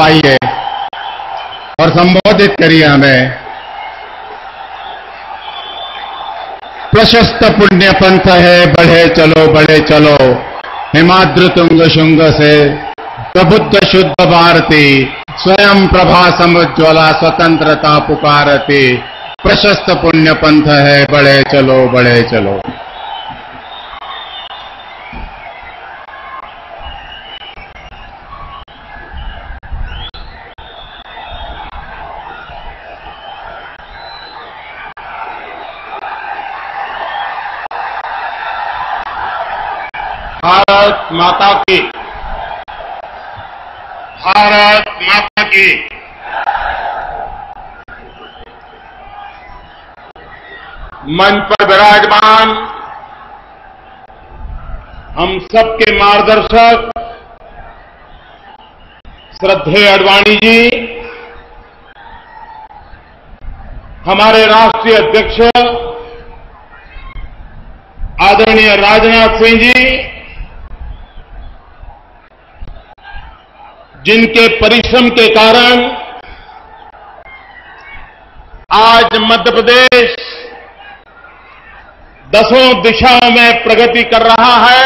आइए और संबोधित करिए हमें। प्रशस्त पुण्य पंथ है, बढ़े चलो हिमाद्रि तुंग शुंग से प्रबुद्ध शुद्ध भारती, स्वयं प्रभा समुज्ज्वला स्वतंत्रता पुकारती। प्रशस्त पुण्य पंथ है, बढ़े चलो। भारत माता की, भारत माता की। मंच पर विराजमान हम सबके मार्गदर्शक श्रद्धेय आडवाणी जी, हमारे राष्ट्रीय अध्यक्ष आदरणीय राजनाथ सिंह जी, जिनके परिश्रम के कारण आज मध्य प्रदेश दसों दिशाओं में प्रगति कर रहा है,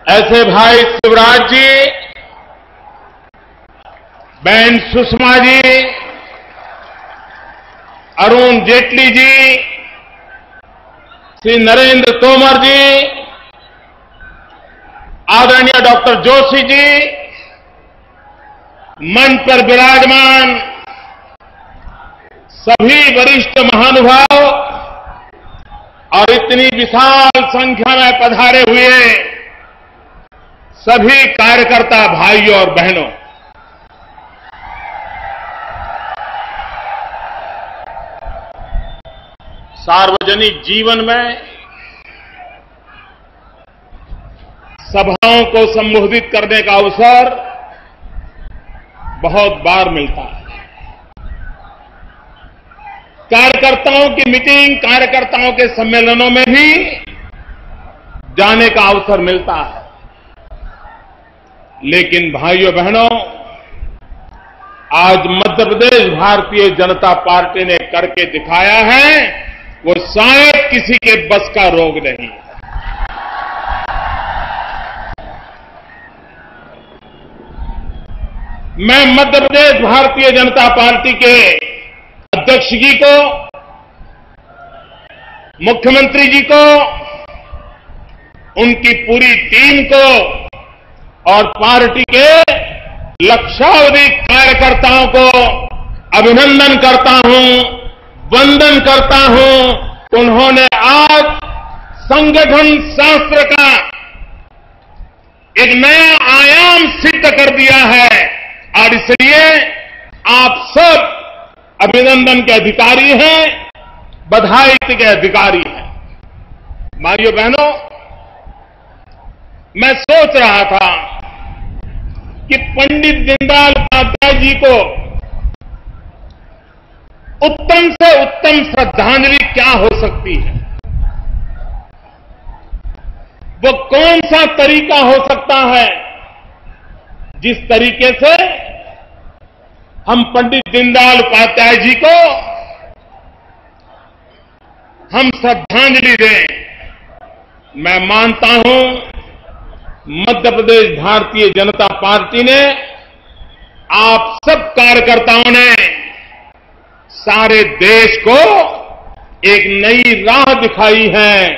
ऐसे भाई शिवराज जी, बहन सुषमा जी, अरुण जेटली जी, श्री नरेंद्र तोमर जी, आदरणीय डॉक्टर जोशी जी, मंच पर विराजमान सभी वरिष्ठ महानुभाव और इतनी विशाल संख्या में पधारे हुए सभी कार्यकर्ता भाइयों और बहनों, सार्वजनिक जीवन में सभाओं को संबोधित करने का अवसर बहुत बार मिलता है। कार्यकर्ताओं की मीटिंग, कार्यकर्ताओं के सम्मेलनों में भी जाने का अवसर मिलता है, लेकिन भाइयों बहनों, आज मध्य प्रदेश भारतीय जनता पार्टी ने करके दिखाया है, वो शायद किसी के बस का रोग नहीं है। मैं मध्य प्रदेश भारतीय जनता पार्टी के अध्यक्ष जी को, मुख्यमंत्री जी को, उनकी पूरी टीम को और पार्टी के लक्षाधिक कार्यकर्ताओं को अभिनंदन करता हूं, वंदन करता हूं। उन्होंने आज संगठन शास्त्र का एक नया आयाम सिद्ध कर दिया है और इसलिए आप सब अभिनंदन के अधिकारी हैं, बधाई के अधिकारी हैं। भाइयों बहनों, मैं सोच रहा था कि पंडित दीनदयाल उपाध्याय जी को उत्तम से उत्तम श्रद्धांजलि क्या हो सकती है, वो कौन सा तरीका हो सकता है जिस तरीके से हम पंडित दीनदयाल उपाध्याय जी को हम श्रद्धांजलि दें। मैं मानता हूं मध्य प्रदेश भारतीय जनता पार्टी ने, आप सब कार्यकर्ताओं ने सारे देश को एक नई राह दिखाई है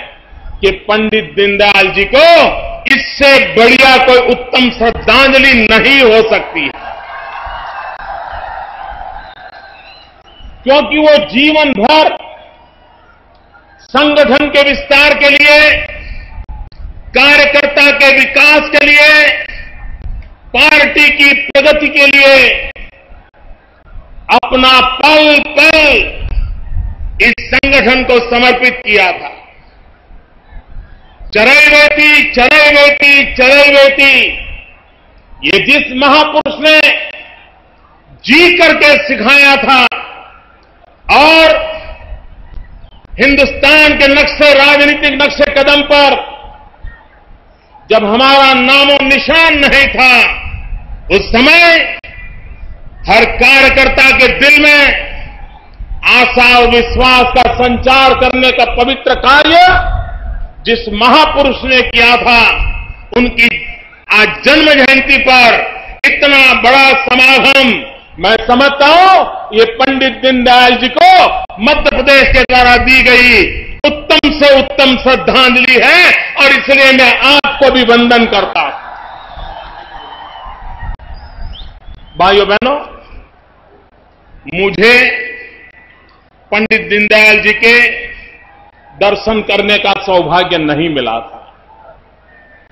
कि पंडित दीनदयाल जी को इससे बढ़िया कोई उत्तम श्रद्धांजलि नहीं हो सकती है, क्योंकि वो जीवन भर संगठन के विस्तार के लिए, कार्यकर्ता के विकास के लिए, पार्टी की प्रगति के लिए अपना पल पल इस संगठन को समर्पित किया था। चरैवेति चरैवेति चरैवेति, ये जिस महापुरुष ने जी करके सिखाया था और हिंदुस्तान के नक्शे, राजनीतिक नक्शे कदम पर जब हमारा नामो निशान नहीं था, उस समय हर कार्यकर्ता के दिल में आशा और विश्वास का संचार करने का पवित्र कार्य जिस महापुरुष ने किया था, उनकी आज जन्म जयंती पर इतना बड़ा समागम, मैं समझता हूं ये पंडित दीनदयाल जी को मध्य प्रदेश के द्वारा दी गई उत्तम से उत्तम श्रद्धांजलि है और इसलिए मैं आपको भी वंदन करता हूं। भाइयों बहनों, मुझे पंडित दीनदयाल जी के दर्शन करने का सौभाग्य नहीं मिला था,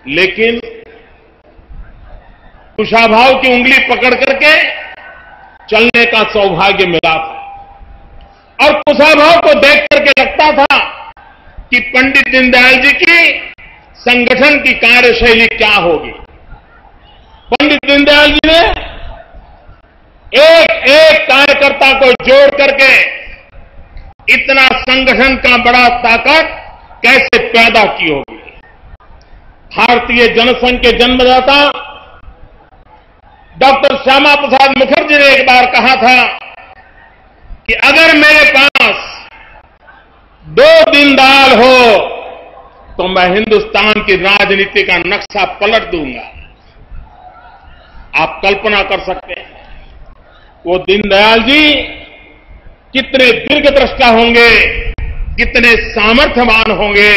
लेकिन कुशाभाव की उंगली पकड़ करके चलने का सौभाग्य मिला था और कुशाभाव को देख करके लगता था कि पंडित दीनदयाल जी की संगठन की कार्यशैली क्या होगी। पंडित दीनदयाल जी ने एक एक कार्यकर्ता को जोड़ करके इतना संगठन का बड़ा ताकत कैसे पैदा की होगी। भारतीय जनसंघ के जन्मदाता डॉक्टर श्यामा प्रसाद मुखर्जी ने एक बार कहा था कि अगर मेरे पास 2 दीनदयाल हो तो मैं हिंदुस्तान की राजनीति का नक्शा पलट दूंगा। आप कल्पना कर सकते हैं वो दीनदयाल जी कितने दीर्घदृष्टा होंगे, कितने सामर्थ्यवान होंगे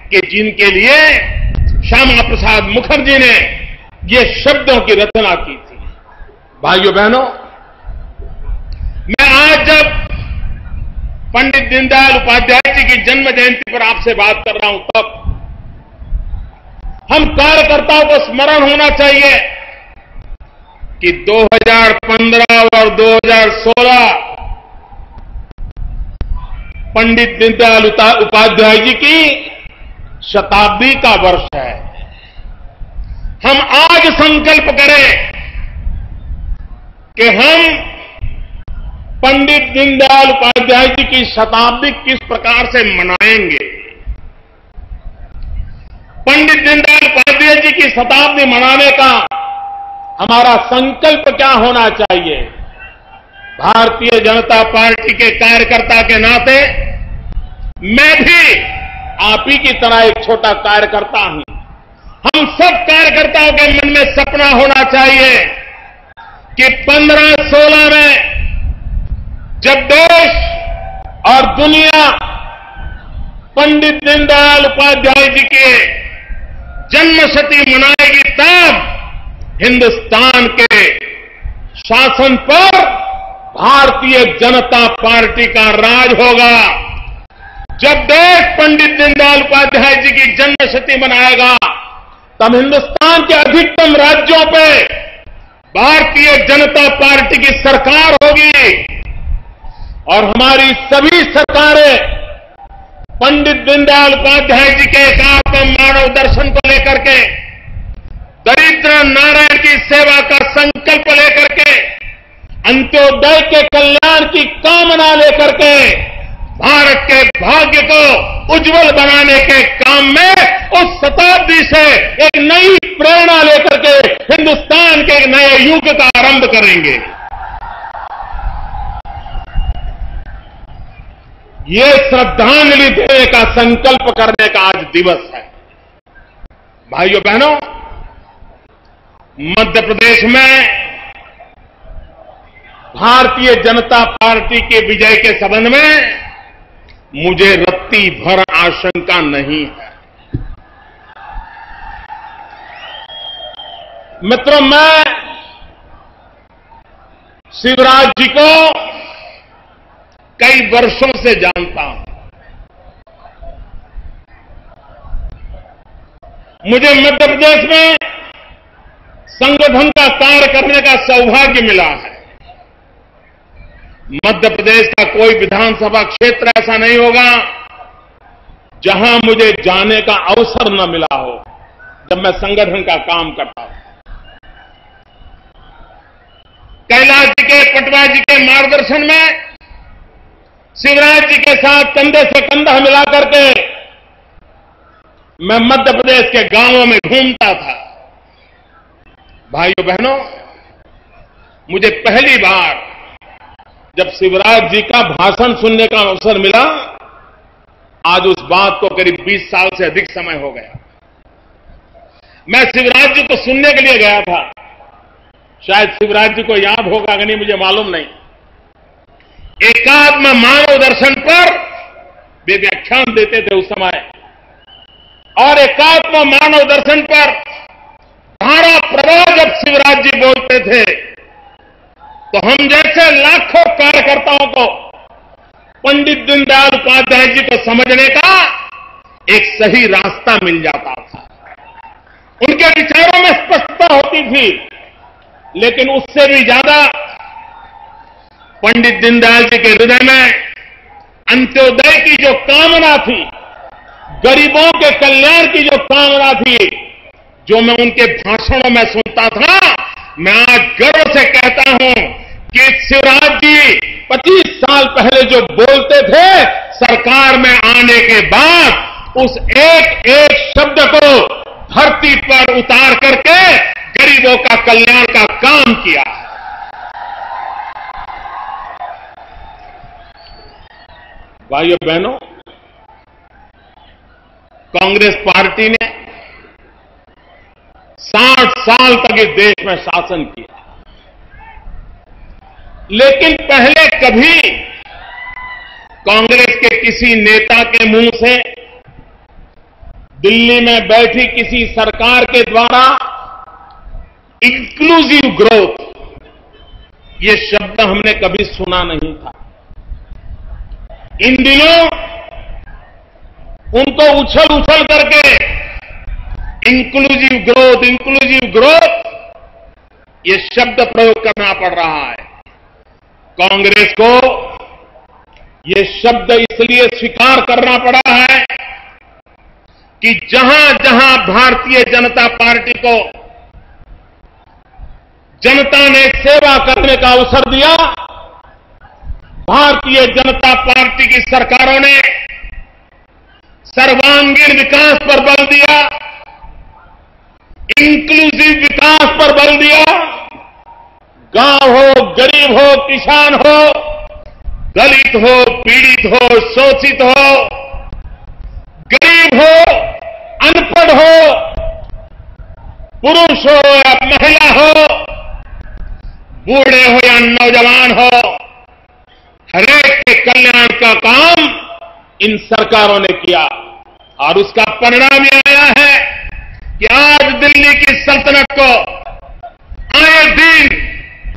कि जिनके लिए श्यामा प्रसाद मुखर्जी ने ये शब्दों की रचना की थी। भाइयों बहनों, मैं आज जब पंडित दीनदयाल उपाध्याय जी की जन्म जयंती पर आपसे बात कर रहा हूं, तब हम कार्यकर्ताओं को स्मरण होना चाहिए कि 2015 और 2016 पंडित दीनदयाल उपाध्याय जी की शताब्दी का वर्ष है। हम आज संकल्प करें कि हम पंडित दीनदयाल उपाध्याय जी की शताब्दी किस प्रकार से मनाएंगे। पंडित दीनदयाल उपाध्याय जी की शताब्दी मनाने का हमारा संकल्प क्या होना चाहिए। भारतीय जनता पार्टी के कार्यकर्ता के नाते मैं भी आप ही की तरह एक छोटा कार्यकर्ता हूं। हम सब कार्यकर्ताओं के मन में सपना होना चाहिए कि 15-16 में जब देश और दुनिया पंडित दीनदयाल उपाध्याय जी के जन्मशती मनाएगी, तब हिंदुस्तान के शासन पर भारतीय जनता पार्टी का राज होगा। जब देश पंडित दीनदयाल उपाध्याय जी की जन्मशती मनाएगा, तब हिंदुस्तान के अधिकतम राज्यों पे भारतीय जनता पार्टी की सरकार होगी और हमारी सभी सरकारें पंडित दीनदयाल उपाध्याय जी के एकात्म मानव दर्शन को लेकर के, दरिद्र नारायण की सेवा का संकल्प लेकर के, अंत्योदय के कल्याण की कामना लेकर के भारत के भाग्य को उज्जवल बनाने के काम में उस शताब्दी से एक नई प्रेरणा लेकर के हिंदुस्तान के एक नए युग का आरंभ करेंगे। ये श्रद्धांजलि देने का संकल्प करने का आज दिवस है। भाइयों बहनों, मध्य प्रदेश में भारतीय जनता पार्टी के विजय के संबंध में मुझे रत्ती भर आशंका नहीं है। मित्रों, मैं शिवराज जी को कई वर्षों से जानता हूं। मुझे मध्य प्रदेश में संगठन का कार्य करने का सौभाग्य मिला है। मध्य प्रदेश का कोई विधानसभा क्षेत्र ऐसा नहीं होगा जहां मुझे जाने का अवसर न मिला हो जब मैं संगठन का काम करता हूं। कैलाश जी के, पटवा जी के मार्गदर्शन में शिवराज जी के साथ कंधे से कंधा मिला करके मैं मध्य प्रदेश के गांवों में घूमता था। भाइयों बहनों, मुझे पहली बार जब शिवराज जी का भाषण सुनने का अवसर मिला, आज उस बात को करीब 20 साल से अधिक समय हो गया। मैं शिवराज जी को सुनने के लिए गया था। शायद शिवराज जी को याद होगा कि नहीं मुझे मालूम नहीं। एकात्म मानव दर्शन पर वे व्याख्यान देते थे उस समय, और एकात्म मानव दर्शन पर धारा प्रवाह जब शिवराज जी बोलते थे तो हम जैसे लाखों कार्यकर्ताओं को पंडित दीनदयाल उपाध्याय जी को समझने का एक सही रास्ता मिल जाता था। उनके विचारों में स्पष्टता होती थी, लेकिन उससे भी ज्यादा पंडित दीनदयाल जी के हृदय में अंत्योदय की जो कामना थी, गरीबों के कल्याण की जो कामना थी, जो मैं उनके भाषणों में सुनता था, मैं आज गर्व से कहता हूं कि शिवराज जी 25 साल पहले जो बोलते थे, सरकार में आने के बाद उस एक एक शब्द को धरती पर उतार करके गरीबों का कल्याण का काम किया। भाइयों बहनों, कांग्रेस पार्टी ने 60 साल तक इस देश में शासन किया, लेकिन पहले कभी कांग्रेस के किसी नेता के मुंह से दिल्ली में बैठी किसी सरकार के द्वारा इंक्लूसिव ग्रोथ ये शब्द हमने कभी सुना नहीं था। इन दिनों उनको उछल उछल करके इंक्लूसिव ग्रोथ ये शब्द प्रयोग करना पड़ रहा है। कांग्रेस को ये शब्द इसलिए स्वीकार करना पड़ा है कि जहां जहां भारतीय जनता पार्टी को जनता ने सेवा करने का अवसर दिया, भारतीय जनता पार्टी की सरकारों ने सर्वांगीण विकास पर बल दिया, इंक्लूसिव विकास पर बल दिया। गांव हो, गरीब हो, किसान हो, दलित हो, पीड़ित हो, शोषित हो, गरीब हो, अनपढ़ हो, पुरुष हो या महिला हो, बूढ़े हो या नौजवान हो, हरेक के कल्याण का काम इन सरकारों ने किया। और उसका परिणाम यह आया है कि आज दिल्ली की सल्तनत को आए दिन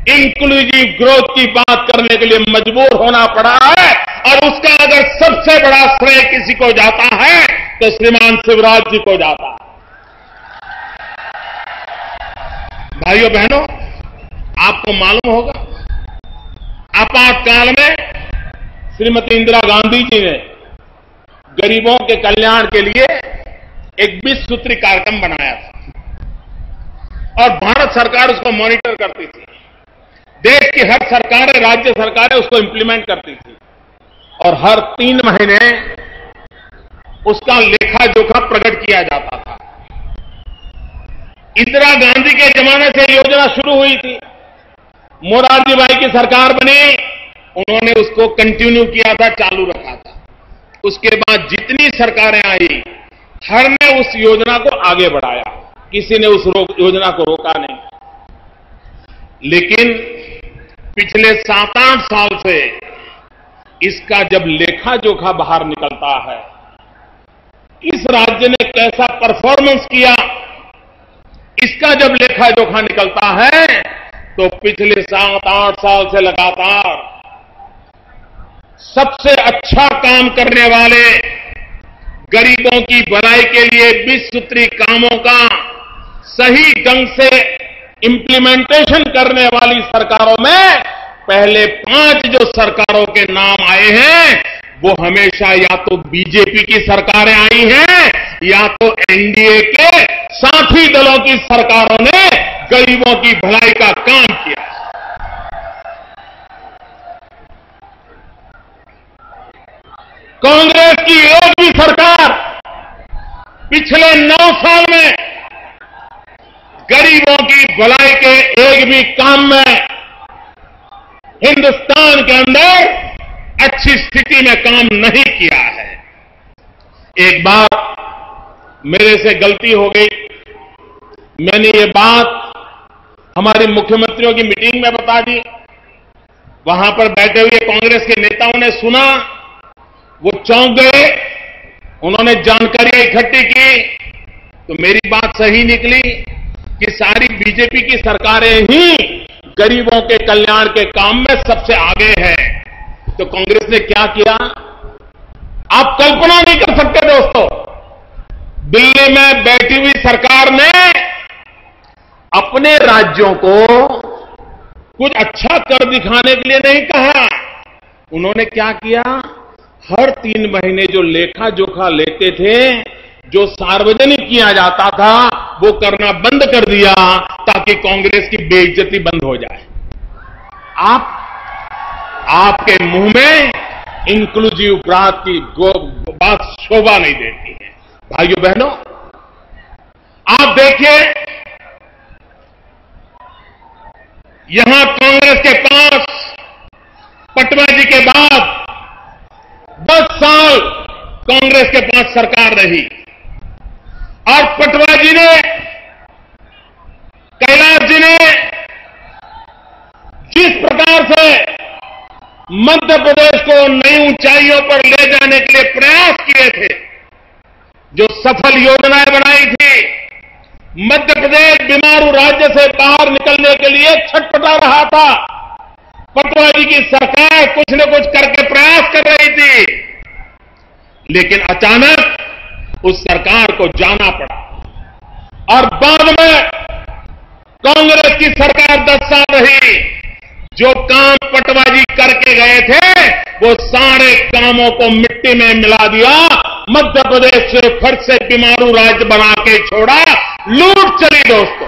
इंक्लूसिव ग्रोथ की बात करने के लिए मजबूर होना पड़ा है। और उसका अगर सबसे बड़ा श्रेय किसी को जाता है तो श्रीमान शिवराज जी को जाता है। भाइयों बहनों, आपको मालूम होगा आपातकाल में श्रीमती इंदिरा गांधी जी ने गरीबों के कल्याण के लिए एक 20 सूत्री कार्यक्रम बनाया था और भारत सरकार उसको मॉनिटर करती थी। देश की हर सरकारें, राज्य सरकारें उसको इंप्लीमेंट करती थी और हर 3 महीने उसका लेखा जोखा प्रकट किया जाता था। इंदिरा गांधी के जमाने से योजना शुरू हुई थी, मोरारजी भाई की सरकार बनी, उन्होंने उसको कंटिन्यू किया था, चालू रखा था। उसके बाद जितनी सरकारें आई, हर ने उस योजना को आगे बढ़ाया, किसी ने उस योजना को रोका नहीं। लेकिन पिछले 7-8 साल से इसका जब लेखा जोखा बाहर निकलता है, किस राज्य ने कैसा परफॉर्मेंस किया, इसका जब लेखा जोखा निकलता है तो पिछले 7-8 साल से लगातार सबसे अच्छा काम करने वाले, गरीबों की भलाई के लिए 20 सूत्री कामों का सही ढंग से इंप्लीमेंटेशन करने वाली सरकारों में पहले 5 जो सरकारों के नाम आए हैं वो हमेशा या तो बीजेपी की सरकारें आई हैं या तो एनडीए के साथी दलों की सरकारों ने गरीबों की भलाई का काम किया। कांग्रेस की एक भी सरकार पिछले 9 साल में गरीबों की भलाई के एक भी काम में हिंदुस्तान के अंदर अच्छी स्थिति में काम नहीं किया है। एक बार मेरे से गलती हो गई, मैंने ये बात हमारी मुख्यमंत्रियों की मीटिंग में बता दी। वहां पर बैठे हुए कांग्रेस के नेताओं ने सुना, वो चौंक गए, उन्होंने जानकारियां इकट्ठी की, तो मेरी बात सही निकली कि सारी बीजेपी की सरकारें ही गरीबों के कल्याण के काम में सबसे आगे है। तो कांग्रेस ने क्या किया, आप कल्पना नहीं कर सकते दोस्तों। दिल्ली में बैठी हुई सरकार ने अपने राज्यों को कुछ अच्छा कर दिखाने के लिए नहीं कहा, उन्होंने क्या किया, हर 3 महीने जो लेखा जोखा लेते थे, जो सार्वजनिक किया जाता था, वो करना बंद कर दिया ताकि कांग्रेस की बेइज्जती बंद हो जाए। आपके मुंह में इंक्लूसिव बात की बात शोभा नहीं देती है। भाइयों बहनों, आप देखिए, यहां कांग्रेस के पास पटवाजी के बाद 10 साल कांग्रेस के पास सरकार रही और पटवाजी ने, कैलाश जी ने जिस प्रकार से मध्य प्रदेश को नई ऊंचाइयों पर ले जाने के लिए प्रयास किए थे, जो सफल योजनाएं बनाई थी, मध्य प्रदेश बीमारू राज्य से बाहर निकलने के लिए छटपटा रहा था। पटवारी की सरकार कुछ न कुछ करके प्रयास कर रही थी, लेकिन अचानक उस सरकार को जाना पड़ा और बाद में कांग्रेस की सरकार 10 साल रही। जो काम पटवाजी करके गए थे, वो सारे कामों को मिट्टी में मिला दिया। मध्य प्रदेश से फिर से बीमारू राज्य बना के छोड़ा, लूट चली। दोस्तों,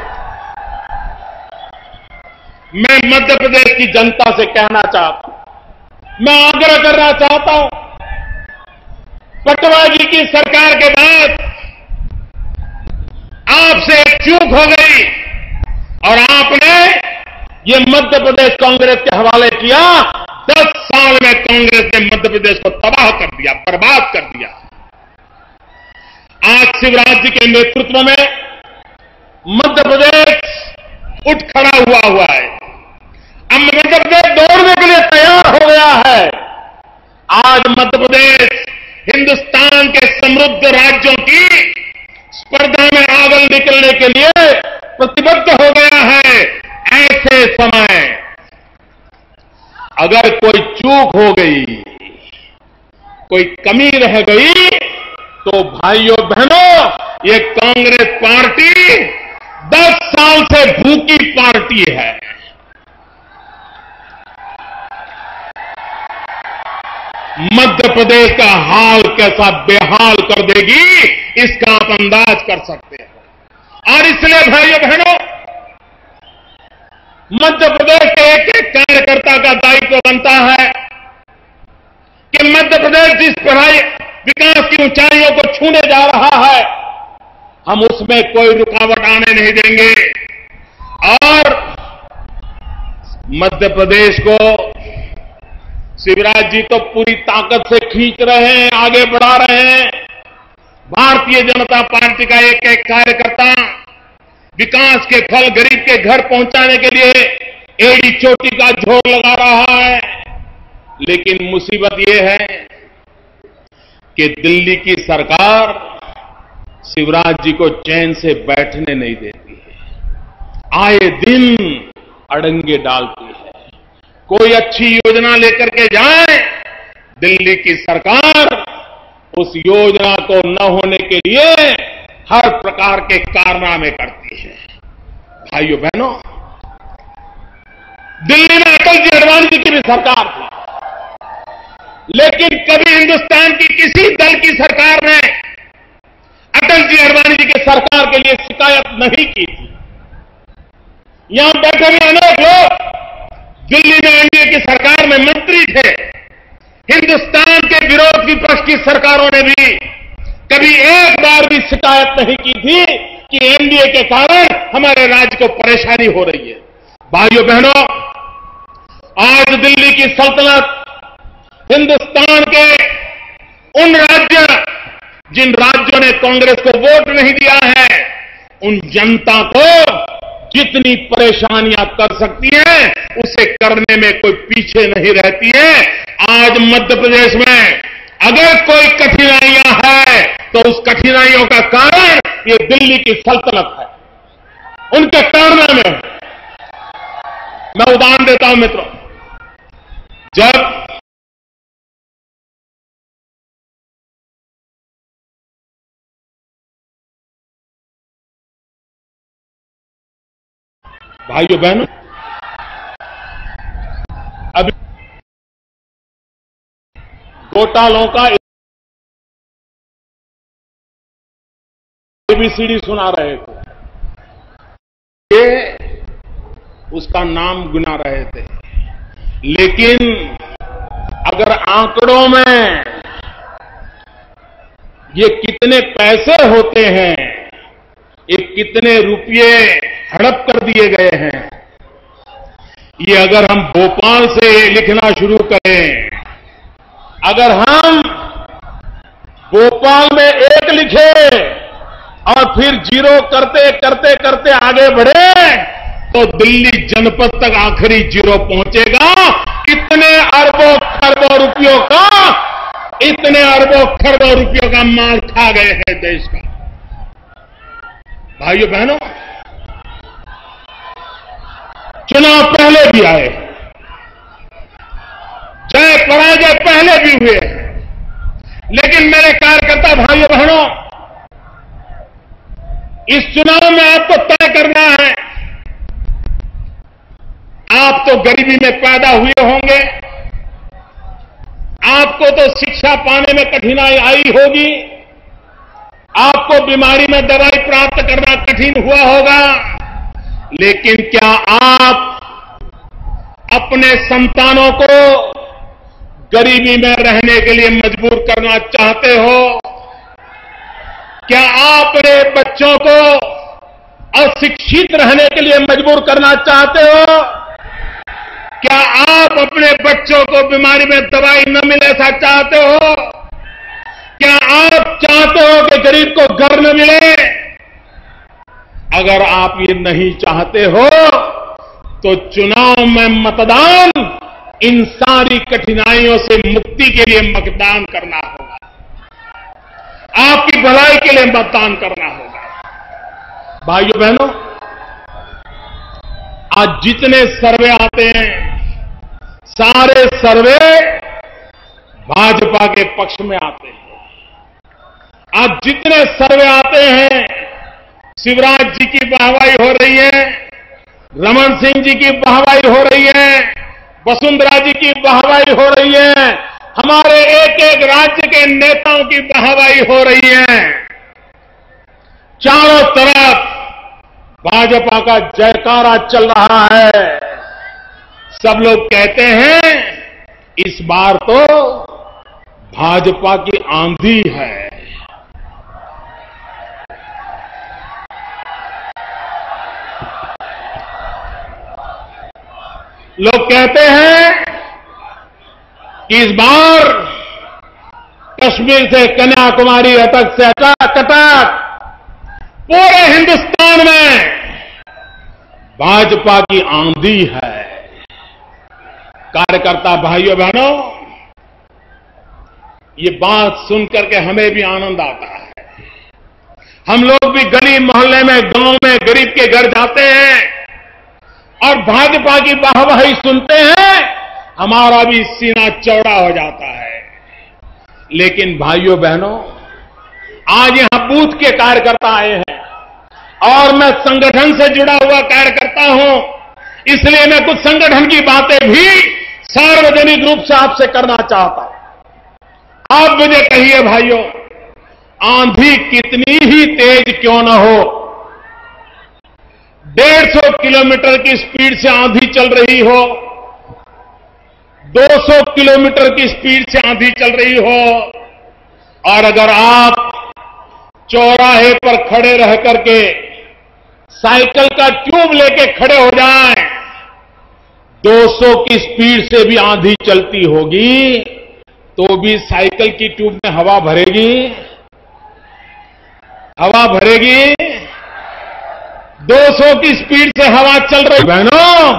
मैं मध्य प्रदेश की जनता से कहना चाहता हूं, मैं आग्रह करना चाहता हूं, पटवाजी की सरकार के बाद आपसे एक चूक हो गई और आपने ये मध्य प्रदेश कांग्रेस के हवाले किया। 10 साल में कांग्रेस ने मध्य प्रदेश को तबाह कर दिया, बर्बाद कर दिया। आज शिवराज जी के नेतृत्व में मध्य प्रदेश उठ खड़ा हुआ है। अब मध्य प्रदेश दौड़ने के लिए तैयार हो गया है। आज मध्य प्रदेश हिंदुस्तान के समृद्ध राज्यों की स्पर्धा में आगे निकलने के लिए प्रतिबद्ध हो गया है। ऐसे समय अगर कोई चूक हो गई, कोई कमी रह गई, तो भाइयों बहनों, ये कांग्रेस पार्टी 10 साल से भूखी पार्टी है। मध्य प्रदेश का हाल कैसा बेहाल कर देगी, इसका आप अंदाज कर सकते हैं। और इसलिए भाइयों बहनों, मध्य प्रदेश के एक कार्यकर्ता का दायित्व बनता है कि मध्य प्रदेश जिस पढ़ाई विकास की ऊंचाइयों को छूने जा रहा है, हम उसमें कोई रुकावट आने नहीं देंगे और मध्य प्रदेश को शिवराज जी तो पूरी ताकत से खींच रहे हैं, आगे बढ़ा रहे हैं। भारतीय जनता पार्टी का एक एक कार्यकर्ता विकास के फल गरीब के घर पहुंचाने के लिए एड़ी चोटी का जोर लगा रहा है। लेकिन मुसीबत यह है कि दिल्ली की सरकार शिवराज जी को चैन से बैठने नहीं देती है, आए दिन अड़ंगे डालती है। कोई अच्छी योजना लेकर के जाए, दिल्ली की सरकार उस योजना को न होने के लिए हर प्रकार के कारनामे करती है। भाइयों बहनों, दिल्ली में अटल जी अडवाणी जी की भी सरकार थी, लेकिन कभी हिंदुस्तान की किसी दल की सरकार ने अटल जी अडवाणी जी की सरकार के लिए शिकायत नहीं की थी। यहां बैठे हुए अनेक लोग दिल्ली में एनडीए की सरकार में मंत्री थे। हिंदुस्तान के विरोध विपक्ष की सरकारों ने भी कभी एक बार भी शिकायत नहीं की थी कि एनडीए के कारण हमारे राज्य को परेशानी हो रही है। भाइयों बहनों, आज की सल्तनत हिंदुस्तान के उन राज्य जिन राज्यों ने कांग्रेस को वोट नहीं दिया है, उन जनता को जितनी परेशानियां कर सकती है उसे करने में कोई पीछे नहीं रहती है। आज मध्य प्रदेश में अगर कोई कठिनाइयां है तो उस कठिनाइयों का कारण ये दिल्ली की सल्तनत है, उनके कारनामे में। मैं उदाहरण देता हूं मित्रों, जब भाइयों बहनों, अभी घोटालों का एबीसीडी सुना रहे थे, ये उसका नाम गिना रहे थे, लेकिन अगर आंकड़ों में ये कितने पैसे होते हैं, ये कितने रुपये हड़प कर दिए गए हैं, ये अगर हम भोपाल से लिखना शुरू करें, अगर हम भोपाल में एक लिखे और फिर जीरो करते करते करते आगे बढ़े तो दिल्ली जनपद तक आखिरी जीरो पहुंचेगा। इतने अरबों खरबों रुपयों का, इतने अरबों खरबों रुपयों का माल खा गए हैं देश का। भाइयों बहनों, चुनाव पहले भी आए, जय पराजय पहले भी हुए, लेकिन मेरे कार्यकर्ता भाइयों बहनों, इस चुनाव में आपको तय करना है। आप तो गरीबी में पैदा हुए होंगे, आपको तो शिक्षा पाने में कठिनाई आई होगी, आपको बीमारी में दवाई प्राप्त करना कठिन हुआ होगा, लेकिन क्या आप अपने संतानों को गरीबी में रहने के लिए मजबूर करना चाहते हो? क्या आप अपने बच्चों को अशिक्षित रहने के लिए मजबूर करना चाहते हो? क्या आप अपने बच्चों को बीमारी में दवाई न मिले ऐसा चाहते हो? क्या आप चाहते हो कि गरीब को घर न मिले? अगर आप ये नहीं चाहते हो तो चुनाव में मतदान इन सारी कठिनाइयों से मुक्ति के लिए मतदान करना होगा, आपकी भलाई के लिए मतदान करना होगा। भाइयों बहनों, आज जितने सर्वे आते हैं, सारे सर्वे भाजपा के पक्ष में आते हैं। आज जितने सर्वे आते हैं, शिवराज जी की वाहवाही हो रही है, रमन सिंह जी की वाहवाही हो रही है, वसुंधरा जी की वाहवाही हो रही है, हमारे एक एक राज्य के नेताओं की वाहवाही हो रही है। चारों तरफ भाजपा का जयकारा चल रहा है। सब लोग कहते हैं इस बार तो भाजपा की आंधी है। लोग कहते हैं कि इस बार कश्मीर से कन्याकुमारी अटक से कटक पूरे हिंदुस्तान में भाजपा की आंधी है। कार्यकर्ता भाइयों बहनों, ये बात सुनकर के हमें भी आनंद आता है। हम लोग भी गली मोहल्ले में, गांव में गरीब के घर जाते हैं और भाजपा की वाहवाही सुनते हैं, हमारा भी सीना चौड़ा हो जाता है। लेकिन भाइयों बहनों, आज यहां बूथ के कार्यकर्ता आए हैं और मैं संगठन से जुड़ा हुआ कार्यकर्ता हूं, इसलिए मैं कुछ संगठन की बातें भी सार्वजनिक रूप से आपसे करना चाहता हूं। आप मुझे कहिए भाइयों, आंधी कितनी ही तेज क्यों न हो, 150 किलोमीटर की स्पीड से आंधी चल रही हो, 200 किलोमीटर की स्पीड से आंधी चल रही हो, और अगर आप चौराहे पर खड़े रह करके साइकिल का ट्यूब लेके खड़े हो जाएं, 200 की स्पीड से भी आंधी चलती होगी तो भी साइकिल की ट्यूब में हवा भरेगी? हवा भरेगी? 200 की स्पीड से हवा चल रही बहनों,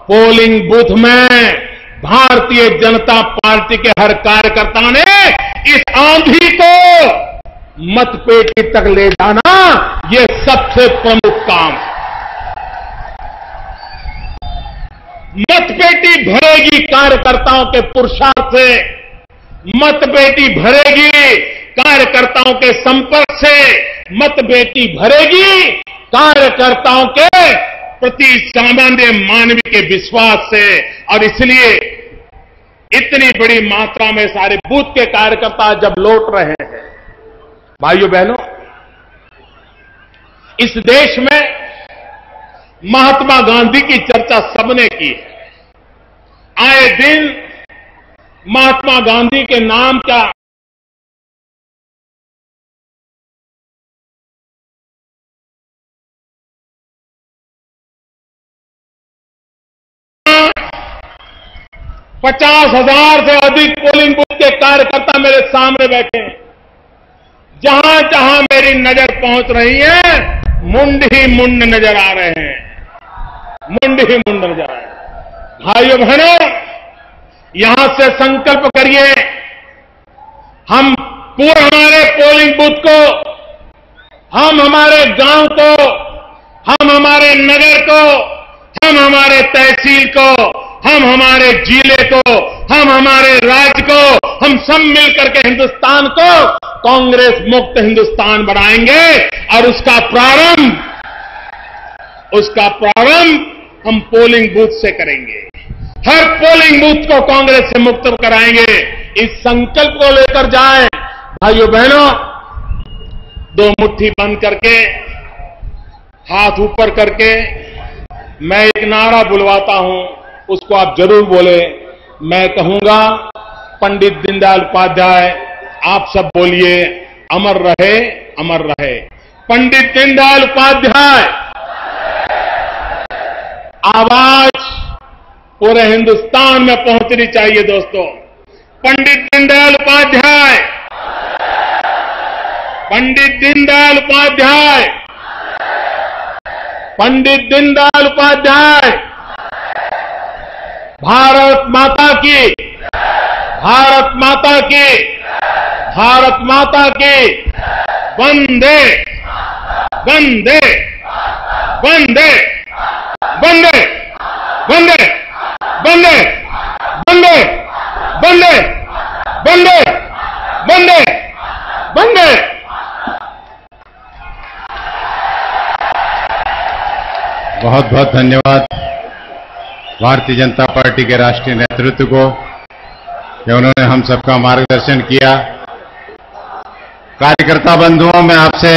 पोलिंग बूथ में भारतीय जनता पार्टी के हर कार्यकर्ता ने इस आंधी को मतपेटी तक ले जाना, ये सबसे प्रमुख काम है। मतपेटी भरेगी कार्यकर्ताओं के पुरुषार्थ से, मतपेटी भरेगी कार्यकर्ताओं के संपर्क से, मतपेटी भरेगी कार्यकर्ताओं के प्रति सामान्य मानवीय के विश्वास से। और इसलिए इतनी बड़ी मात्रा में सारे बूथ के कार्यकर्ता जब लौट रहे हैं, भाइयों बहनों, इस देश में महात्मा गांधी की चर्चा सबने की है। आए दिन महात्मा गांधी के नाम का पचास 50,000 से अधिक पोलिंग बूथ के कार्यकर्ता मेरे सामने बैठे हैं। जहां जहां मेरी नजर पहुंच रही है, मुंड ही मुंड नजर आ रहे हैं, मुंड ही मुंड नजर आ रहे हैं। भाइयों बहनों, यहां से संकल्प करिए, हम पूरे हमारे पोलिंग बूथ को, हम हमारे गांव को, हम हमारे नगर को, हम हमारे तहसील को, हम हमारे जिले को, हम हमारे राज्य को, हम सब मिलकर के हिंदुस्तान को कांग्रेस मुक्त हिंदुस्तान बनाएंगे। और उसका प्रारंभ हम पोलिंग बूथ से करेंगे। हर पोलिंग बूथ को कांग्रेस से मुक्त कराएंगे। इस संकल्प को लेकर जाएं। भाइयों बहनों, दो मुट्ठी बंद करके, हाथ ऊपर करके मैं एक नारा बुलवाता हूं, उसको आप जरूर बोले। मैं कहूंगा, पंडित दीनदयाल उपाध्याय, आप सब बोलिए, अमर रहे, अमर रहे। पंडित दीनदयाल उपाध्याय। आवाज पूरे हिंदुस्तान में पहुंचनी चाहिए दोस्तों। पंडित दीनदयाल उपाध्याय, पंडित दीनदयाल उपाध्याय, पंडित दीनदयाल उपाध्याय। भारत माता की, भारत माता की, भारत माता की। वंदे वंदे वंदे वंदे वंदे वंदे वंदे वंदे वंदे वंदे वंदे। बहुत बहुत धन्यवाद भारतीय जनता पार्टी के राष्ट्रीय नेतृत्व को कि उन्होंने हम सबका मार्गदर्शन किया। कार्यकर्ता बंधुओं, मैं आपसे